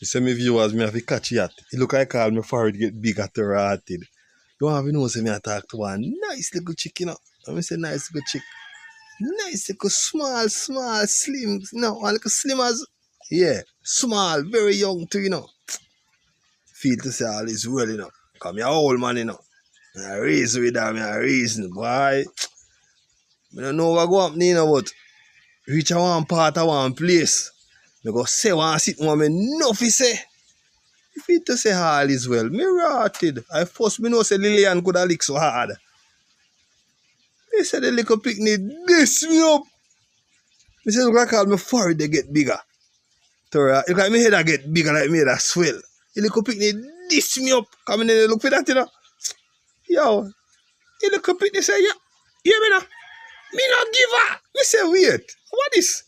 say me viewers, me have to catch it. It look like all my forehead get bigger to rotted. You want to know say me I talk to one nice little chick, you know. Let me say nice little chick. Nice little small, slim. No, one little slim as yeah, small, very young too, you know. Feel to say all is well, you know. Come here old man, you know. I reason with that, I reason, boy. I don't know what go up, you know, but reach a one part of one place. I go say one sit one me nothing say. If it to say all is well, me rotted. I first me know say Lillian could have lick so hard. They said the little picnic this me up. Me say look like all my forehead they get bigger. Look like my head I get bigger like me that swell. The little picnic this me up. Come in and look for that, you know. Yo, the little picnic say, yeah, hear me now? Me not give her. Me say, wait, what is?